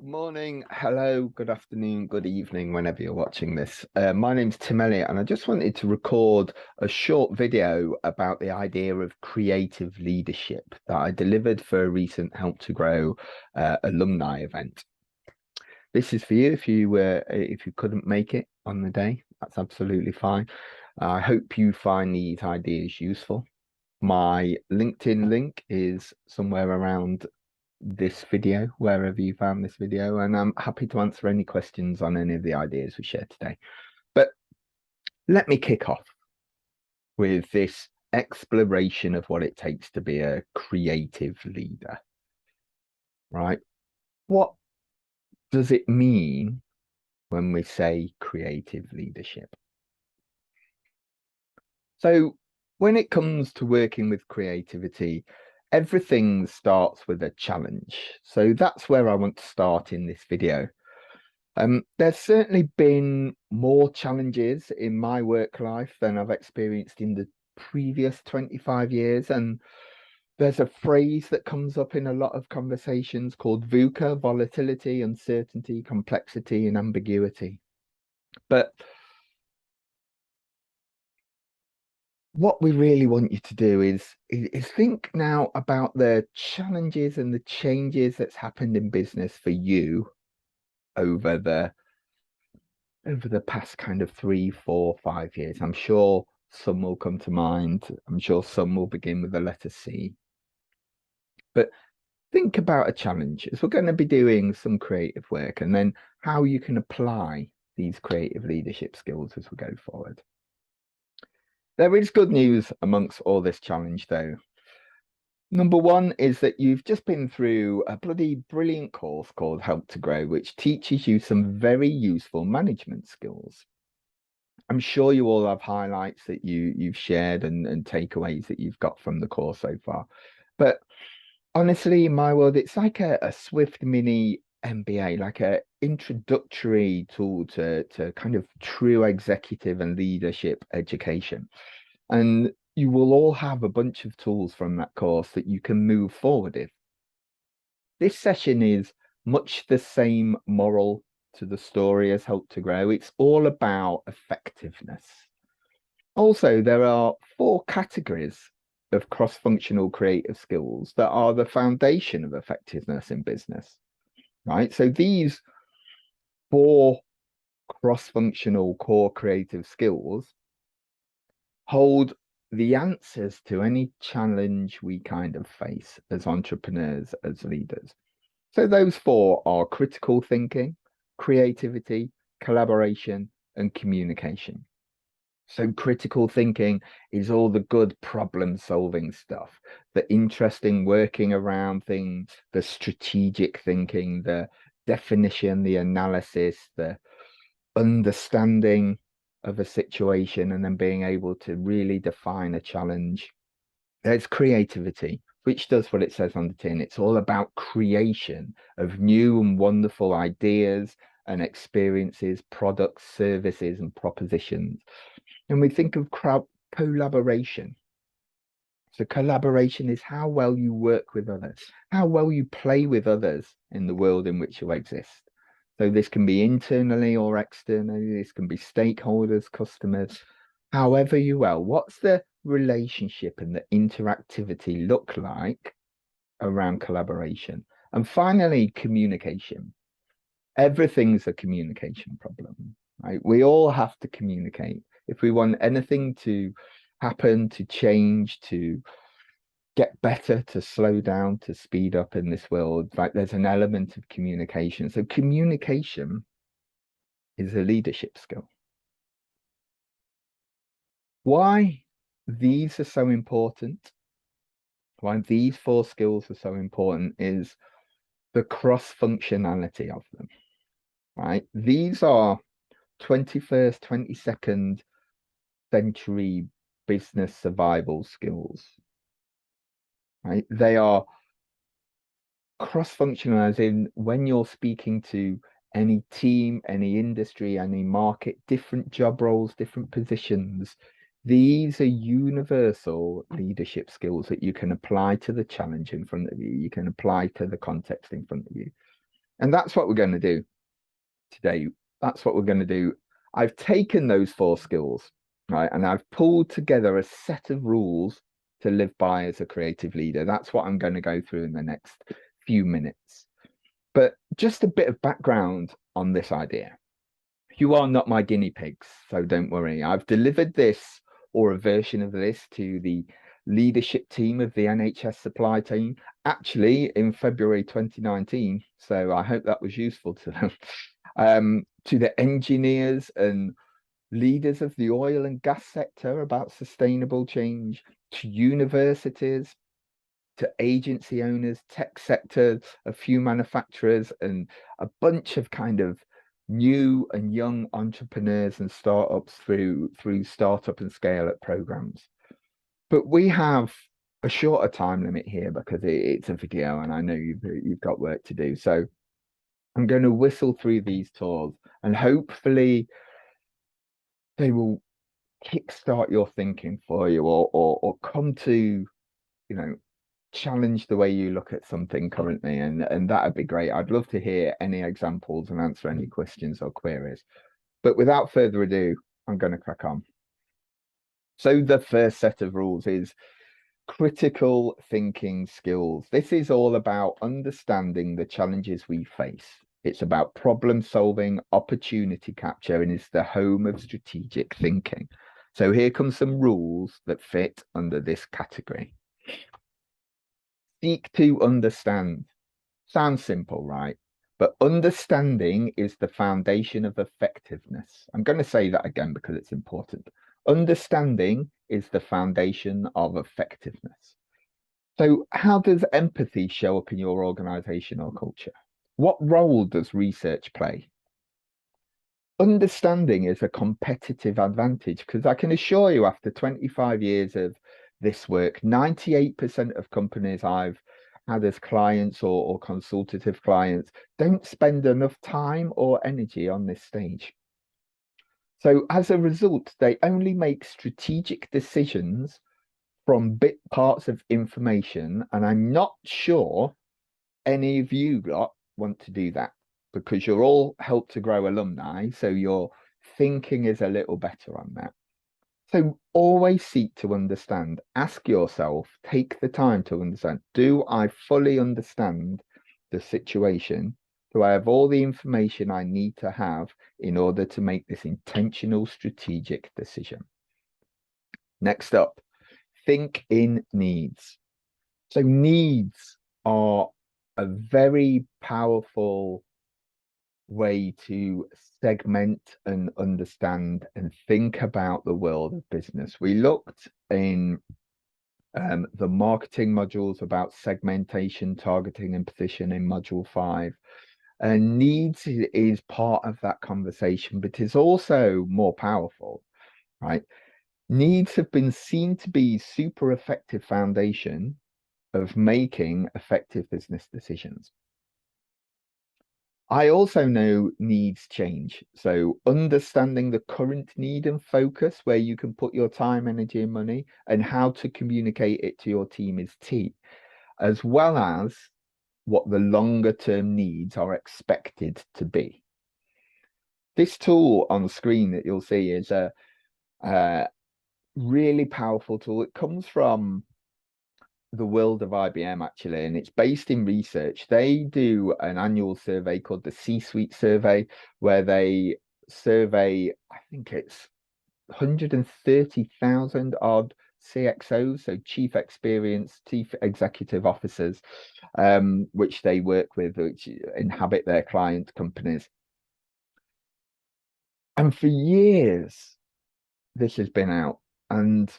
Morning, hello, good afternoon, good evening, whenever you're watching this. My name's Tim Elliott, and I just wanted to record a short video about the idea of creative leadership that I delivered for a recent Help to Grow alumni event. This is for you if you couldn't make it on the day, that's absolutely fine. I hope you find these ideas useful. My LinkedIn link is somewhere around this video, wherever you found this video, and I'm happy to answer any questions on any of the ideas we shared today. But let me kick off with this exploration of what it takes to be a creative leader, right? What does it mean when we say creative leadership? So when it comes to working with creativity, everything starts with a challenge. So that's where I want to start in this video. There's certainly been more challenges in my work life than I've experienced in the previous 25 years. And there's a phrase that comes up in a lot of conversations called VUCA: volatility, uncertainty, complexity, and ambiguity. But what we really want you to do is think now about the challenges and the changes that's happened in business for you over the past kind of 3, 4, 5 years. I'm sure some will come to mind. I'm sure some will begin with the letter C. But think about a challenge as we're going to be doing some creative work, and then how you can apply these creative leadership skills as we go forward. There is good news amongst all this challenge, though. Number one is that you've just been through a bloody brilliant course called Help to Grow, which teaches you some very useful management skills. I'm sure you all have highlights that you've shared and takeaways that you've got from the course so far. But honestly, in my world, it's like a Swift mini MBA, like a introductory tool to kind of true executive and leadership education. And you will all have a bunch of tools from that course that you can move forward with. This session is much the same moral to the story as Help to Grow. It's all about effectiveness. Also, there are 4 categories of cross-functional creative skills that are the foundation of effectiveness in business, right? So these 4 cross-functional core creative skills hold the answers to any challenge we kind of face as entrepreneurs, as leaders. So those 4 are critical thinking, creativity, collaboration, and communication. So critical thinking is all the good problem solving stuff, the interesting working around things, the strategic thinking, the definition, the analysis, the understanding of a situation, and then being able to really define a challenge. There's creativity, which does what it says on the tin. It's all about creation of new and wonderful ideas and experiences, products, services, and propositions. And we think of collaboration. So collaboration is how well you work with others, how well you play with others in the world in which you exist. So this can be internally or externally. This can be stakeholders, customers, however you will. What's the relationship and the interactivity look like around collaboration? And finally, communication. Everything's a communication problem, right? We all have to communicate. If we want anything to happen, to change, to get better, to slow down, to speed up in this world, like there's an element of communication. So communication is a leadership skill. Why these are so important, why these 4 skills are so important is the cross-functionality of them, right? These are 21st, 22nd century business survival skills, right? They are cross-functional as in when you're speaking to any team, any industry, any market, different job roles, different positions. These are universal leadership skills that you can apply to the challenge in front of you. You can apply to the context in front of you. And that's what we're going to do today. That's what we're going to do. I've taken those four skills, right, and I've pulled together a set of rules to live by as a creative leader. That's what I'm going to go through in the next few minutes. But just a bit of background on this idea. You are not my guinea pigs, so don't worry. I've delivered this or a version of this to the leadership team of the NHS supply team actually in February 2019. So I hope that was useful to them. To the engineers and leaders of the oil and gas sector about sustainable change, to universities, to agency owners, tech sector, a few manufacturers, and a bunch of kind of new and young entrepreneurs and startups through startup and scale up programs. But we have a shorter time limit here because it's a video, and I know you've got work to do. So I'm going to whistle through these tours, and hopefully they will kickstart your thinking for you, or come to, you know, challenge the way you look at something currently, and that would be great. I'd love to hear any examples and answer any questions or queries. But without further ado, I'm going to crack on. So the first set of rules is critical thinking skills. This is all about understanding the challenges we face. It's about problem solving, opportunity capture, and it's the home of strategic thinking. So here comes some rules that fit under this category. Seek to understand. Sounds simple, right? But understanding is the foundation of effectiveness. I'm going to say that again because it's important. Understanding is the foundation of effectiveness. So, how does empathy show up in your organization or culture? What role does research play? Understanding is a competitive advantage because I can assure you, after 25 years of this work, 98% of companies I've had as clients or consultative clients don't spend enough time or energy on this stage. So as a result, they only make strategic decisions from bit parts of information. And I'm not sure any of you lot want to do that because you're all Help to Grow alumni. So your thinking is a little better on that. So always seek to understand. Ask yourself, take the time to understand. Do I fully understand the situation? Do I have all the information I need to have in order to make this intentional strategic decision? Next up, think in needs. So needs are a very powerful way to segment and understand and think about the world of business. We looked in the marketing modules about segmentation, targeting, and position in module 5. And needs is part of that conversation, but it's also more powerful, right? Needs have been seen to be super effective foundation of making effective business decisions. I also know needs change. So understanding the current need and focus where you can put your time, energy, and money, and how to communicate it to your team is key, as well as what the longer term needs are expected to be. This tool on the screen that you'll see is a really powerful tool. It comes from the world of IBM actually, and it's based in research. They do an annual survey called the C-suite survey, where they survey, I think it's 130,000 odd CXOs, so chief experience, chief executive officers, which they work with, which inhabit their client companies. And for years, this has been out, and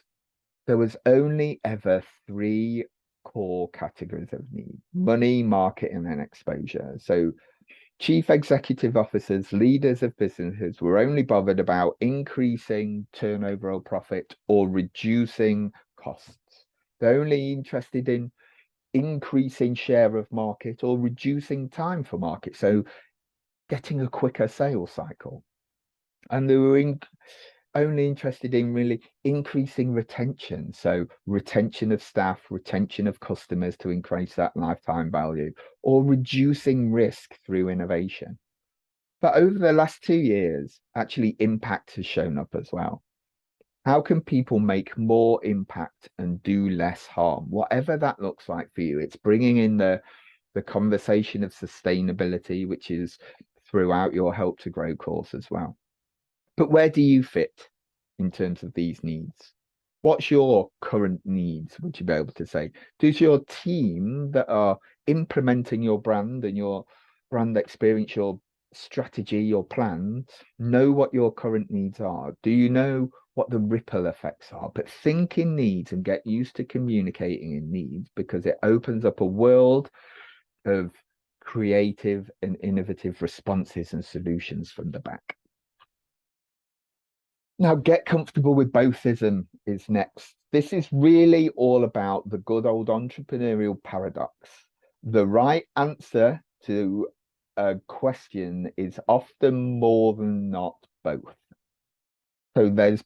there was only ever 3 core categories of need: money, market, and then exposure. So chief executive officers, leaders of businesses were only bothered about increasing turnover or profit or reducing costs. They're only interested in increasing share of market or reducing time for market. So getting a quicker sales cycle. And they were only interested in really increasing retention. So retention of staff, retention of customers to increase that lifetime value, or reducing risk through innovation. But over the last 2 years, actually impact has shown up as well. How can people make more impact and do less harm? Whatever that looks like for you, it's bringing in the conversation of sustainability, which is throughout your Help to Grow course as well. But where do you fit in terms of these needs? What's your current needs, would you be able to say? Does your team that are implementing your brand and your brand experience, your strategy, your plans, know what your current needs are? Do you know what the ripple effects are? But think in needs and get used to communicating in needs, because it opens up a world of creative and innovative responses and solutions from the back. Now, get comfortable with bothism is next. This is really all about the good old entrepreneurial paradox. The right answer to a question is often more than not both. So there's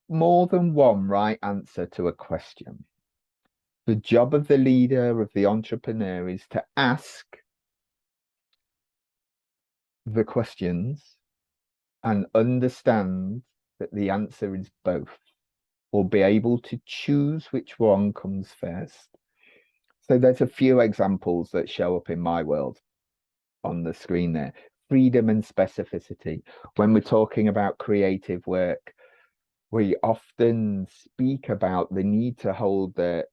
more than one right answer to a question. The job of the leader, of the entrepreneur, is to ask the questions and understand that the answer is both, or be able to choose which one comes first. So there's a few examples that show up in my world on the screen there. Freedom and specificity. When we're talking about creative work, we often speak about the need to hold the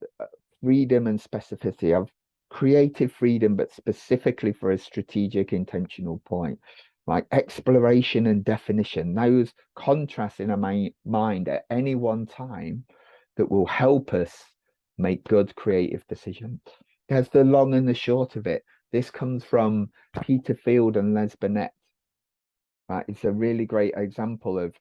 freedom and specificity of creative freedom, but specifically for a strategic, intentional point, like exploration and definition. Those contrasts in our mind at any one time that will help us make good creative decisions. There's the long and the short of it. This comes from Peter Field and Les Burnett. Right? It's a really great example of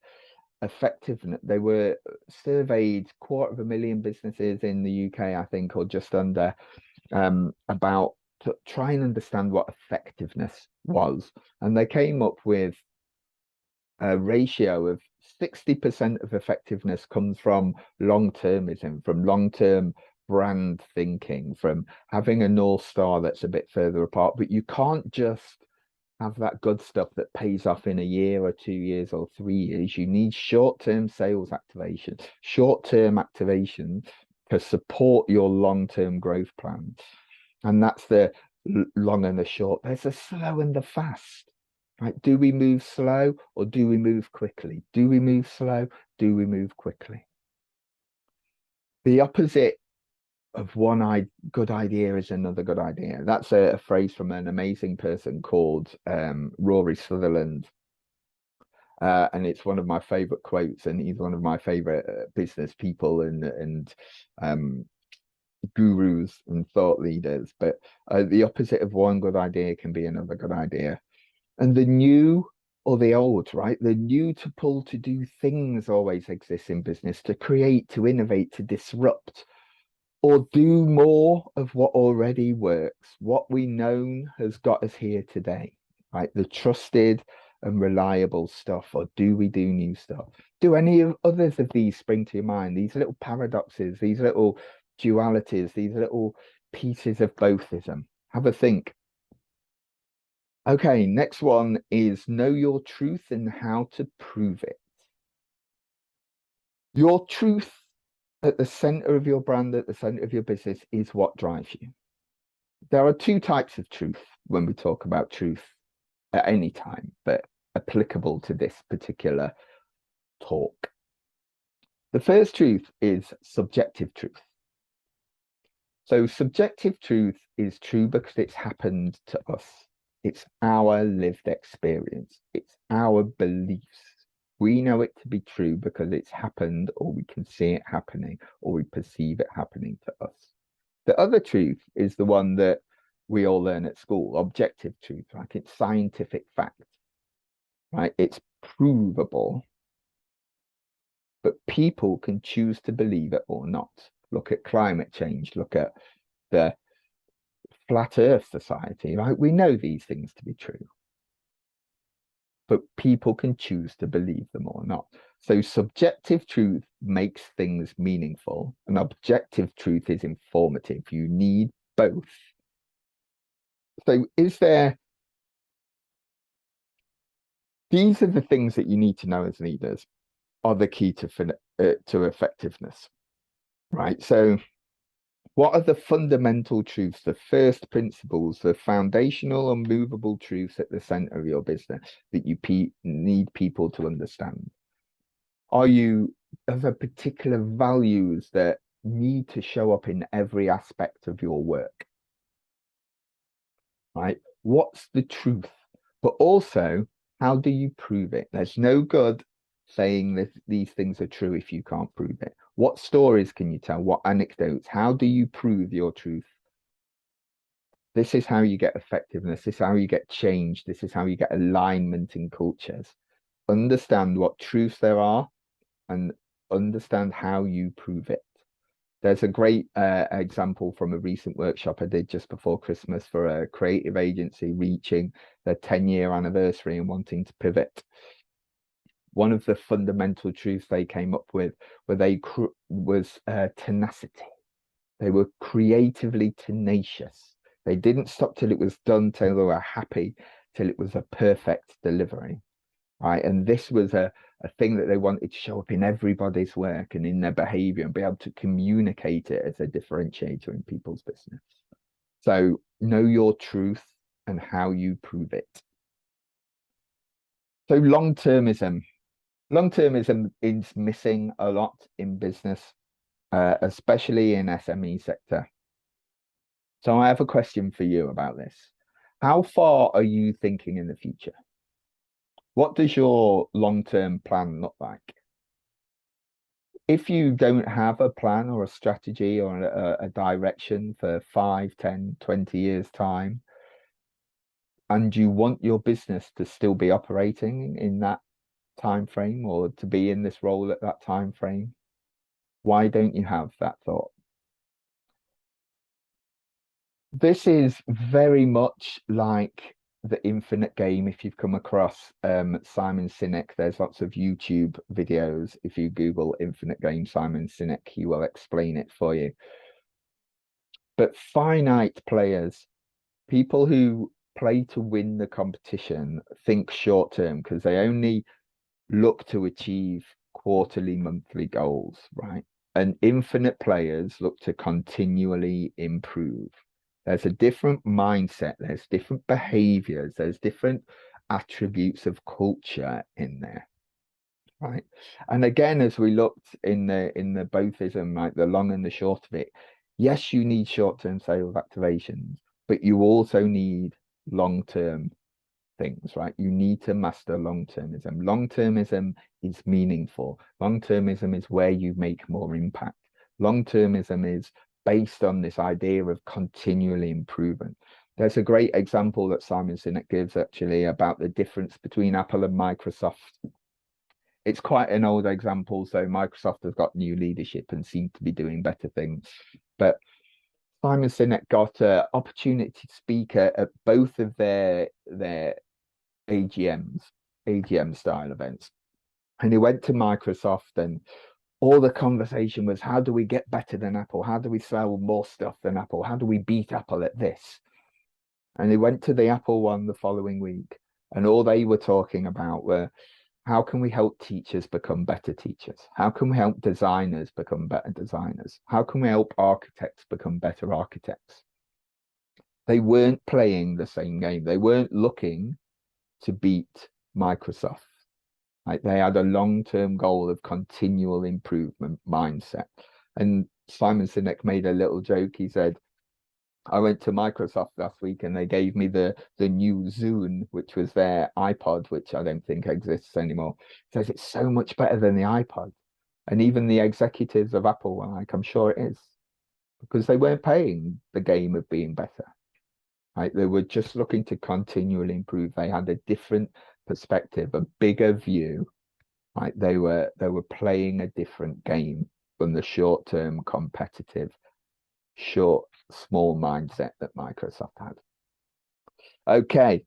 effectiveness. They were surveyed 250,000 businesses in the UK, I think, or just under, about to try and understand what effectiveness was. And they came up with a ratio of 60% of effectiveness comes from long-termism, from long-term brand thinking, from having a North Star that's a bit further apart. But you can't just have that good stuff that pays off in a year or 2 years or 3 years. You need short-term sales activation, short-term activation to support your long-term growth plan. And that's the long and the short. There's the slow and the fast. Right? Do we move slow or do we move quickly? Do we move slow? Do we move quickly? The opposite of one good idea is another good idea. That's a phrase from an amazing person called Rory Sutherland. And it's one of my favorite quotes, and he's one of my favorite business people and gurus and thought leaders. But the opposite of one good idea can be another good idea. And the new or the old, right? The new to pull to do things always exists in business, to create, to innovate, to disrupt, or do more of what already works. What we know has got us here today, right? The trusted and reliable stuff, or do we do new stuff? Do any of others of these spring to your mind? These little paradoxes, these little dualities, these little pieces of bothism. Have a think. Okay, next one is know your truth and how to prove it. Your truth at the center of your brand, at the center of your business, is what drives you. There are two types of truth when we talk about truth at any time, but applicable to this particular talk. The first truth is subjective truth. So subjective truth is true because it's happened to us. It's our lived experience. It's our beliefs. We know it to be true because it's happened, or we can see it happening, or we perceive it happening to us. The other truth is the one that we all learn at school, objective truth, like it's scientific fact, right? It's provable, but people can choose to believe it or not. Look at climate change, look at the Flat Earth Society, right? We know these things to be true, but people can choose to believe them or not. So subjective truth makes things meaningful, and objective truth is informative. You need both. So these are the things that you need to know as leaders are the key to effectiveness, right? So what are the fundamental truths, the first principles, the foundational, unmovable truths at the center of your business that you need people to understand? Are there particular values that need to show up in every aspect of your work, right? What's the truth? But also, how do you prove it? There's no good saying that these things are true if you can't prove it. What stories can you tell? What anecdotes? How do you prove your truth? This is how you get effectiveness. This is how you get change. This is how you get alignment in cultures. Understand what truths there are and understand how you prove it. There's a great example from a recent workshop I did just before Christmas for a creative agency reaching their 10-year anniversary and wanting to pivot. One of the fundamental truths they came up with was tenacity. They were creatively tenacious. They didn't stop till it was done, till they were happy, till it was a perfect delivery. Right. And this was a thing that they wanted to show up in everybody's work and in their behavior and be able to communicate it as a differentiator in people's business. So know your truth and how you prove it. So long-termism. Long-termism is missing a lot in business, especially in SME sector. So I have a question for you about this. How far are you thinking in the future? What does your long-term plan look like? If you don't have a plan or a strategy or a direction for 5, 10, 20 years time, and you want your business to still be operating in that time frame or to be in this role at that time frame, why don't you have that thought? This is very much like the infinite game. If you've come across Simon Sinek, there's lots of YouTube videos. If you Google infinite game Simon Sinek, he will explain it for you. But finite players, people who play to win the competition, think short term because they only look to achieve quarterly, monthly goals, right? And infinite players look to continually improve. There's a different mindset, there's different behaviors, there's different attributes of culture in there, right? And again, as we looked in the bothism, like the long and the short of it, yes, you need short-term sales activations, but you also need long-term things, right? You need to master long-termism. Long-termism is meaningful. Long-termism is where you make more impact. Long-termism is based on this idea of continually improvement. There's a great example that Simon Sinek gives actually about the difference between Apple and Microsoft. It's quite an old example, so Microsoft has got new leadership and seem to be doing better things. But Simon Sinek got an opportunity to speak at both of their AGM style events. And he went to Microsoft and all the conversation was, how do we get better than Apple? How do we sell more stuff than Apple? How do we beat Apple at this? And he went to the Apple one the following week and all they were talking about were, how can we help teachers become better teachers? How can we help designers become better designers? How can we help architects become better architects? They weren't playing the same game. They weren't looking to beat Microsoft. Like they had a long-term goal of continual improvement mindset. And Simon Sinek made a little joke. He said, I went to Microsoft last week and they gave me the new Zune, which was their iPod, which I don't think exists anymore. He says it's so much better than the iPod. And even the executives of Apple were like, I'm sure it is, because they weren't playing the game of being better. Right? They were just looking to continually improve. They had a different perspective, a bigger view. Right? They were playing a different game than the short-term competitive, small mindset that Microsoft had. Okay.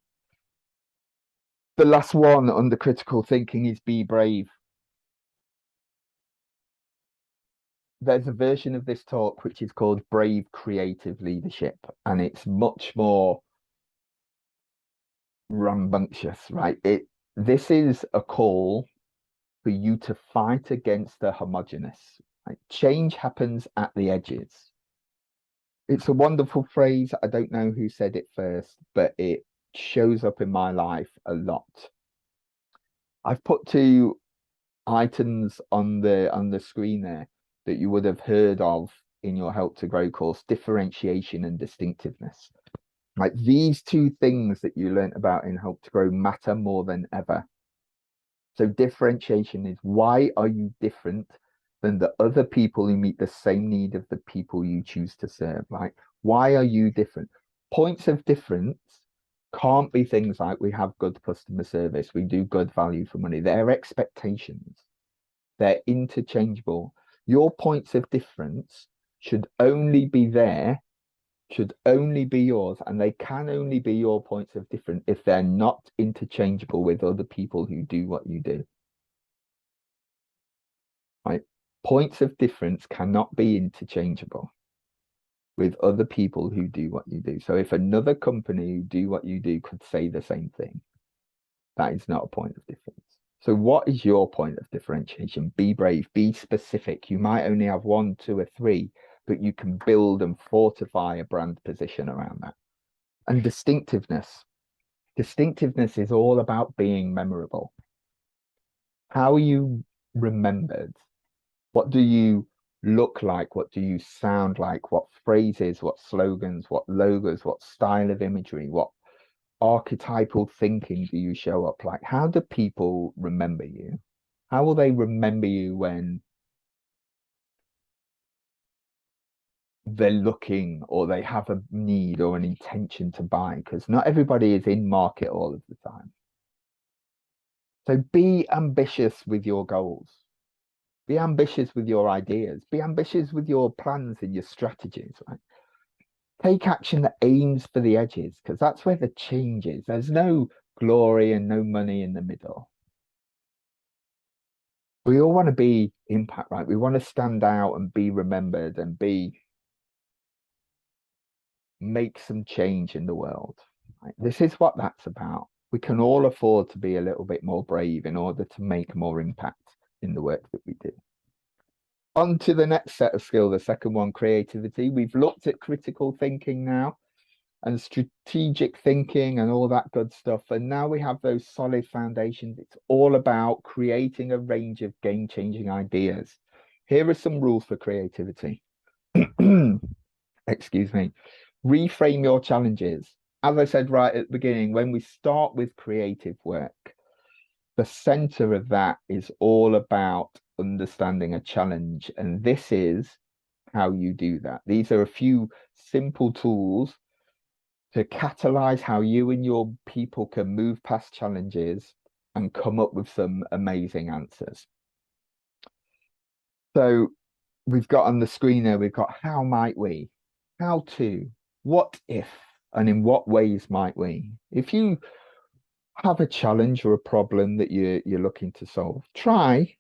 The last one under critical thinking is be brave. there's a version of this talk which is called Brave Creative Leadership, and it's much more rambunctious, right? This is a call for you to fight against the homogenous. Right? Change happens at the edges. It's a wonderful phrase. I don't know who said it first, but it shows up in my life a lot. I've put two items on the screen there that you would have heard of in your Help to Grow course: differentiation and distinctiveness. Like, these two things that you learned about in Help to Grow matter more than ever. So differentiation is, why are you different than the other people who meet the same need of the people you choose to serve? Like, why are you different? Points of difference can't be things like, we have good customer service, we do good value for money. They're expectations. They're interchangeable. Your points of difference should only be yours, and they can only be your points of difference if they're not interchangeable with other people who do what you do. Right? Points of difference cannot be interchangeable with other people who do what you do. So if another company who do what you do could say the same thing, that is not a point of difference. So what is your point of differentiation? Be brave, be specific. You might only have one, two, or three, but you can build and fortify a brand position around that. And distinctiveness. Distinctiveness is all about being memorable. How are you remembered? What do you look like? What do you sound like? What phrases, what slogans, what logos, what style of imagery, what archetypal thinking do you show up like? How do people remember you? How will they remember you when they're looking, or they have a need or an intention to buy? Because not everybody is in market all of the time. So be ambitious with your goals. Be ambitious with your ideas. Be ambitious with your plans and your strategies, right? Take action that aims for the edges, because that's where the change is. There's no glory and no money in the middle. We all want to be impact, right? We want to stand out and be remembered and make some change in the world. Right? This is what that's about. We can all afford to be a little bit more brave in order to make more impact in the work that we do. On to the next set of skills, the second one, creativity. We've looked at critical thinking now and strategic thinking and all that good stuff. And now we have those solid foundations. It's all about creating a range of game-changing ideas. Here are some rules for creativity. Excuse me. Reframe your challenges. As I said right at the beginning, when we start with creative work, the center of that is all about understanding a challenge. And this is how you do that. These are a few simple tools to catalyze how you and your people can move past challenges and come up with some amazing answers. So we've got on the screen there, we've got how might we, how to, what if, and in what ways might we? If you have a challenge or a problem that you're looking to solve, try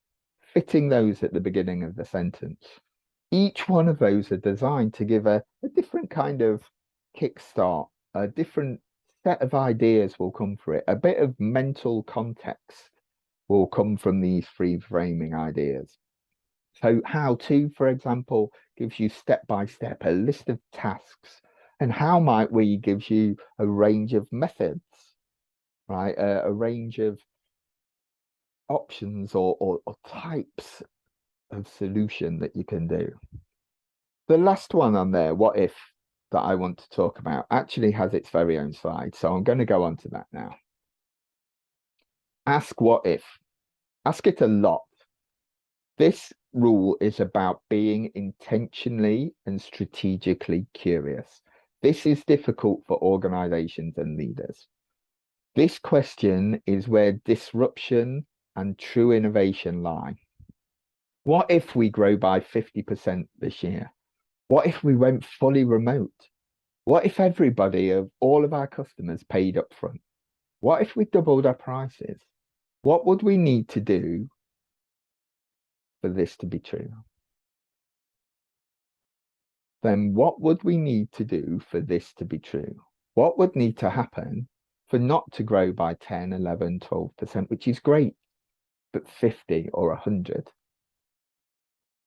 fitting those at the beginning of the sentence. Each one of those are designed to give a different kind of kickstart. A different set of ideas will come for it. A bit of mental context will come from these free framing ideas. So how to, for example, gives you step by step a list of tasks, and how might we gives you a range of methods, right? A range of options or types of solution that you can do. The last one on there, what if, that I want to talk about actually has its very own slide. So I'm going to go on to that now. Ask what if. Ask it a lot. This rule is about being intentionally and strategically curious. This is difficult for organizations and leaders. This question is where disruption and true innovation lie. What if we grow by 50% this year? What if we went fully remote? What if everybody of all of our customers paid up front? What if we doubled our prices? What would we need to do for this to be true? then what would we need to do for this to be true? What would need to happen for not to grow by 10, 11, 12%, which is great, but 50 or 100?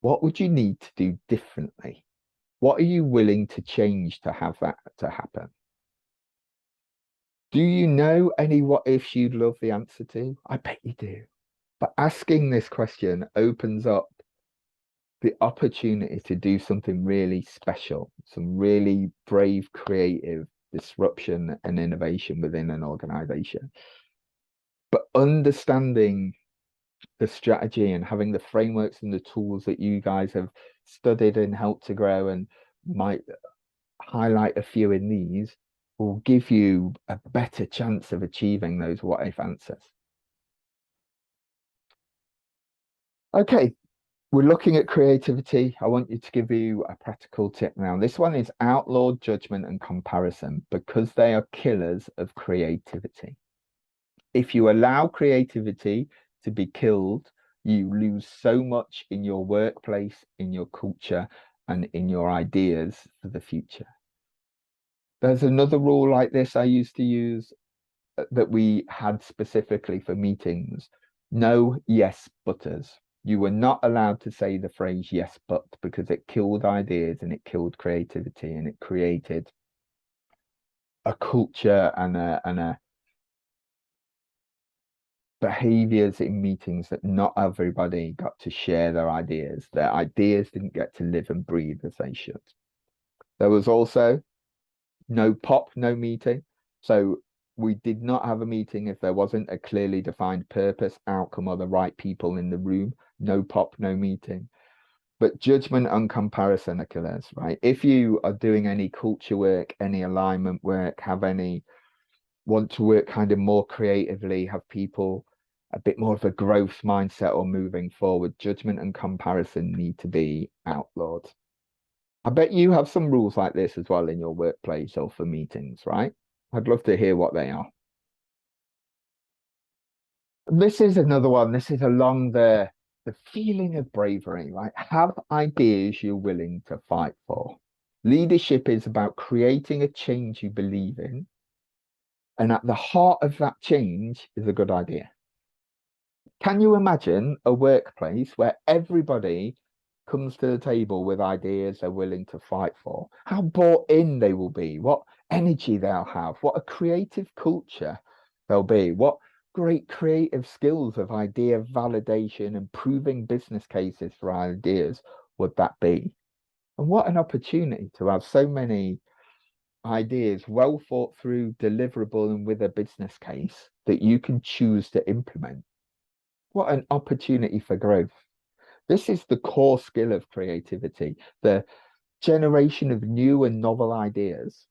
What would you need to do differently? What are you willing to change to have that to happen? Do you know any what ifs you'd love the answer to? I bet you do. But asking this question opens up the opportunity to do something really special, some really brave, creative disruption and innovation within an organization. But understanding the strategy and having the frameworks and the tools that you guys have studied and helped to grow, and might highlight a few in these, will give you a better chance of achieving those what if answers. Okay, we're looking at creativity. I want you to give you a practical tip now. This one is outlaw judgment and comparison, because they are killers of creativity. If you allow creativity to be killed, you lose so much in your workplace, in your culture, and in your ideas for the future. There's another rule like this I used to use that we had specifically for meetings. No yes butters. You were not allowed to say the phrase yes but, because it killed ideas and it killed creativity, and it created a culture and a behaviors in meetings that not everybody got to share their ideas. Their ideas didn't get to live and breathe as they should. There was also no pop, no meeting. So we did not have a meeting if there wasn't a clearly defined purpose, outcome, or the right people in the room. No pop, no meeting. But judgment and comparison are killers, right? If you are doing any culture work, any alignment work, want to work kind of more creatively, have people a bit more of a growth mindset or moving forward, judgment and comparison need to be outlawed. I bet you have some rules like this as well in your workplace or for meetings, right? I'd love to hear what they are. This is another one. This is along the feeling of bravery, right? Have ideas you're willing to fight for. Leadership is about creating a change you believe in. And at the heart of that change is a good idea. Can you imagine a workplace where everybody comes to the table with ideas they're willing to fight for? How bought in they will be, what energy they'll have, what a creative culture they'll be, what great creative skills of idea validation and proving business cases for ideas would that be? And what an opportunity to have so many ideas well thought through, deliverable, and with a business case that you can choose to implement. What an opportunity for growth. This is the core skill of creativity, the generation of new and novel ideas.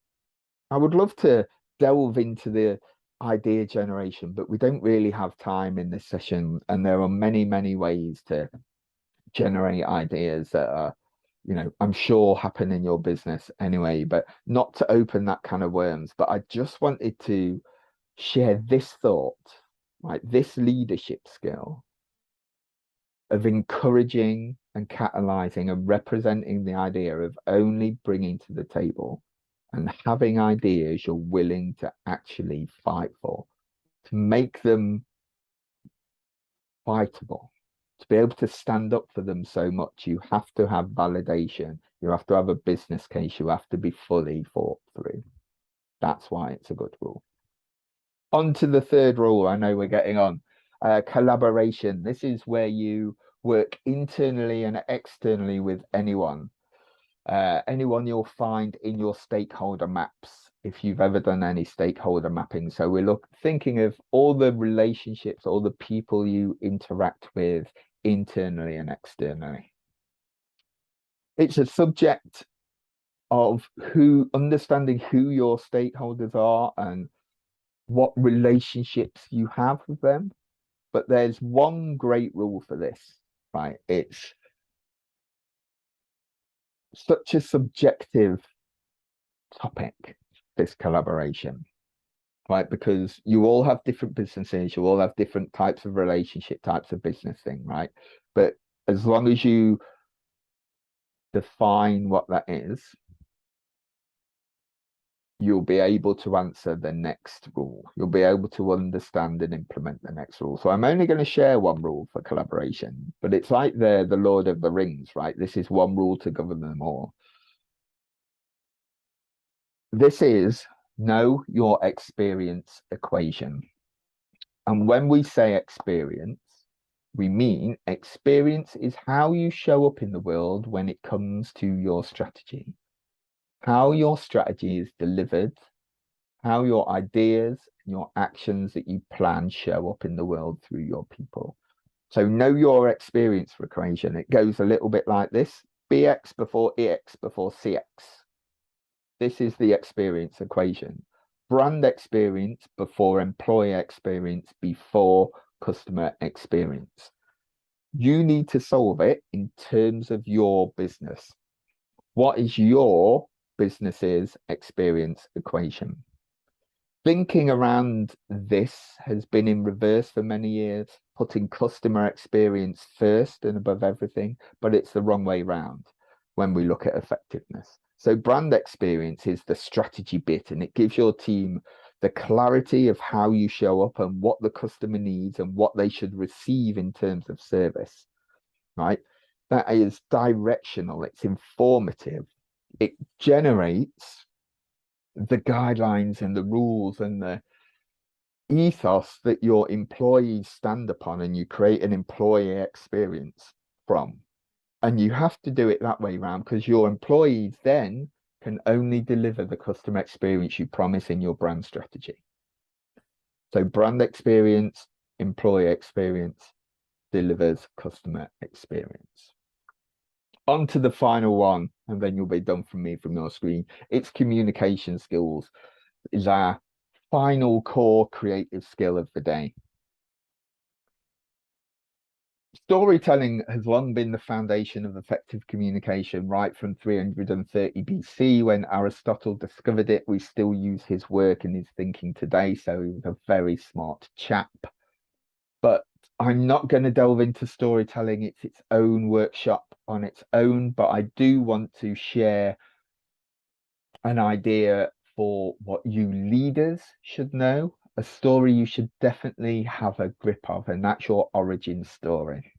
I would love to delve into the idea generation, but we don't really have time in this session. And there are many, many ways to generate ideas that are, I'm sure happen in your business anyway, but not to open that can of worms. But I just wanted to share this thought, right? This leadership skill of encouraging and catalyzing and representing the idea of only bringing to the table and having ideas you're willing to actually fight for, to make them fightable, to be able to stand up for them so much. You have to have validation. You have to have a business case. You have to be fully thought through. That's why it's a good rule. On to the third rule. I know we're getting on. Collaboration. This is where you work internally and externally with anyone. Anyone you'll find in your stakeholder maps, if you've ever done any stakeholder mapping. So we're thinking of all the relationships, all the people you interact with internally and externally. It's a subject of understanding who your stakeholders are and what relationships you have with them. But there's one great rule for this, right? It's such a subjective topic, this collaboration, right? Because you all have different businesses, you all have different types of relationship, types of business thing, right? But as long as you define what that is, you'll be able to answer the next rule. You'll be able to understand and implement the next rule. So I'm only going to share one rule for collaboration, but it's like the Lord of the Rings, right? This is one rule to govern them all. This is know your experience equation. And when we say experience, we mean experience is how you show up in the world when it comes to your strategy, how your strategy is delivered, how your ideas and your actions that you plan show up in the world through your people. So know your experience equation. It goes a little bit like this: BX before EX before CX. This is the experience equation. Brand experience before employee experience before customer experience. You need to solve it in terms of your business. What is your business's experience equation? Thinking around this has been in reverse for many years, putting customer experience first and above everything, but it's the wrong way round when we look at effectiveness. So brand experience is the strategy bit, and it gives your team the clarity of how you show up and what the customer needs and what they should receive in terms of service, right? That is directional, it's informative, it generates the guidelines and the rules and the ethos that your employees stand upon, and you create an employee experience from. And you have to do it that way around, because your employees then can only deliver the customer experience you promise in your brand strategy. So brand experience, employee experience delivers customer experience. On to the final one, and then you'll be done from me from your screen. It's communication skills. Is our final core creative skill of the day. Storytelling has long been the foundation of effective communication, right from 330 BC when Aristotle discovered it. We still use his work and his thinking today, so he was a very smart chap. But I'm not going to delve into storytelling. It's its own workshop on its own, but I do want to share an idea for what you leaders should know, a story you should definitely have a grip of, and that's your origin story.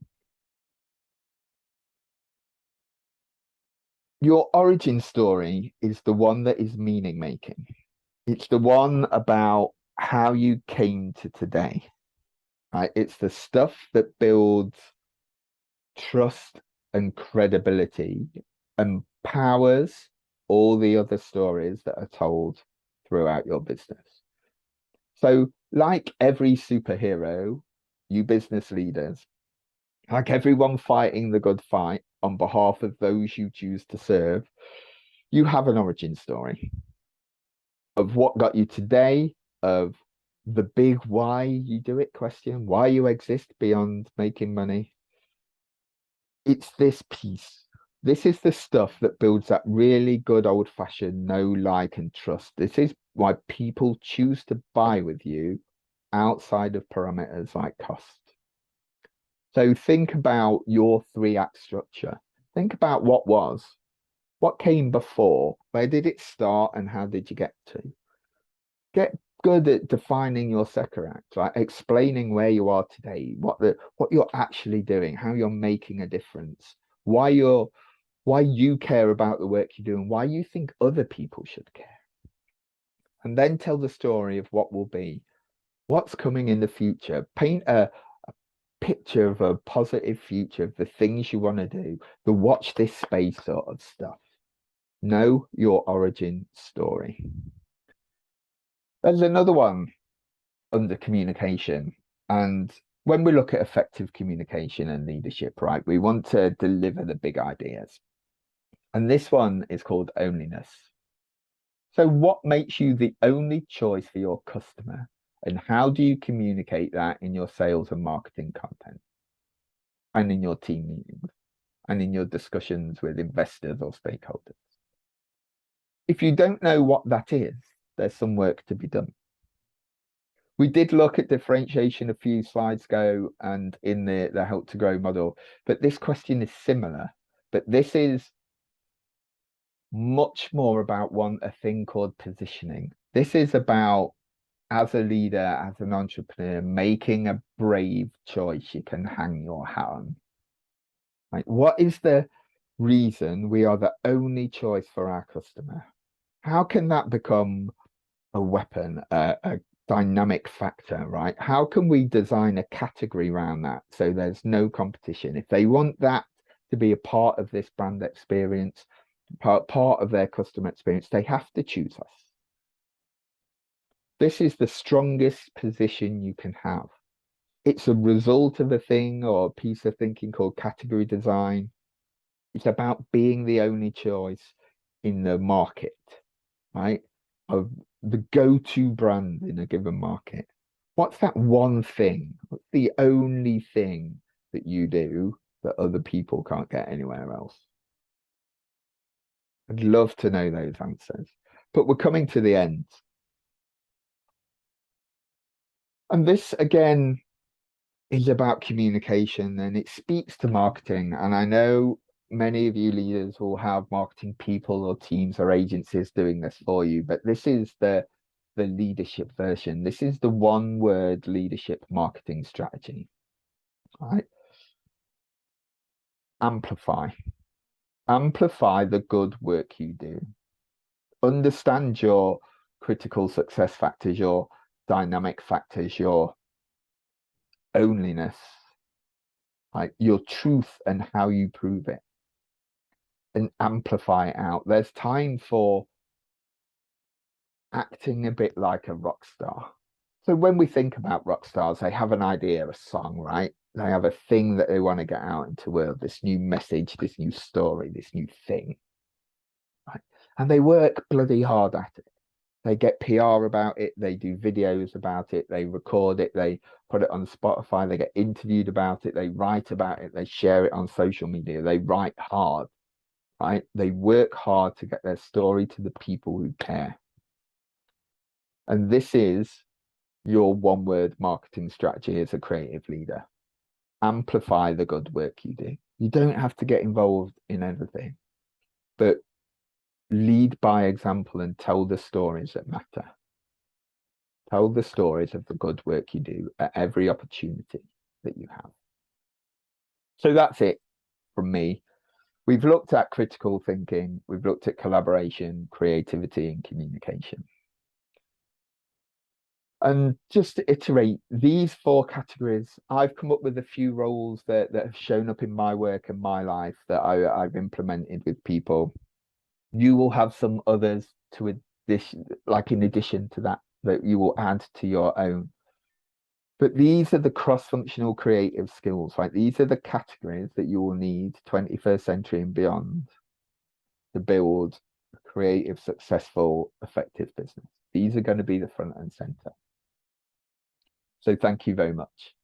Your origin story is the one that is meaning making. It's the one about how you came to today, right? It's the stuff that builds trust and credibility and powers all the other stories that are told throughout your business. So, like every superhero, you business leaders, like everyone fighting the good fight on behalf of those you choose to serve, you have an origin story of what got you today, of the big why you do it question, why you exist beyond making money. It's this piece. This is the stuff that builds that really good old fashioned know, like, and trust. This is why people choose to buy with you outside of parameters like cost. So think about your 3-act structure. Think about what came before, where did it start, and how did you get to? Get good at defining your second act, like explaining where you are today, what you're actually doing, how you're making a difference, why you care about the work you do, and why you think other people should care. And then tell the story of what will be, what's coming in the future. Paint a picture of a positive future, of the things you want to do, the watch this space sort of stuff. Know your origin story. There's another one under communication. And when we look at effective communication and leadership, right, we want to deliver the big ideas. And this one is called onlyness. So what makes you the only choice for your customer? And how do you communicate that in your sales and marketing content? And in your team meetings? And in your discussions with investors or stakeholders? If you don't know what that is, there's some work to be done. We did look at differentiation a few slides ago and in the Help to Grow model, but this question is similar. But this is much more about a thing called positioning. This is about, as a leader, as an entrepreneur, making a brave choice you can hang your hat on. Like, what is the reason we are the only choice for our customer? How can that become a weapon, a dynamic factor, right? How can we design a category around that so there's no competition? If they want that to be a part of this brand experience, part of their customer experience, they have to choose us. This is the strongest position you can have. It's a result of a thing or a piece of thinking called category design. It's about being the only choice in the market, right? Of the go-to brand in a given market. What's that one thing? What's the only thing that you do that other people can't get anywhere else? I'd love to know those answers. But we're coming to the end. And this, again, is about communication and it speaks to marketing. And I know many of you leaders will have marketing people or teams or agencies doing this for you, but this is the leadership version. This is the one word leadership marketing strategy, right? Amplify. Amplify the good work you do. Understand your critical success factors, your dynamic factors, your onlyness, like your truth and how you prove it, and amplify it out. There's time for acting a bit like a rock star. So when we think about rock stars, they have an idea, a song, right? They have a thing that they want to get out into the world, this new message, this new story, this new thing, right? And they work bloody hard at it. They get PR about it, they do videos about it, they record it, they put it on Spotify, they get interviewed about it, they write about it, they share it on social media, they write hard, right? They work hard to get their story to the people who care. And this is your one word marketing strategy as a creative leader. Amplify the good work you do. You don't have to get involved in everything, but lead by example and tell the stories that matter. Tell the stories of the good work you do at every opportunity that you have. So that's it from me. We've looked at critical thinking, we've looked at collaboration, creativity, and communication. And just to iterate, these four categories, I've come up with a few roles that have shown up in my work and my life that I've implemented with people. You will have some others to this, like in addition to that, that you will add to your own. But these are the cross-functional creative skills, right? These are the categories that you will need 21st century and beyond to build a creative, successful, effective business. These are going to be the front and center. So thank you very much.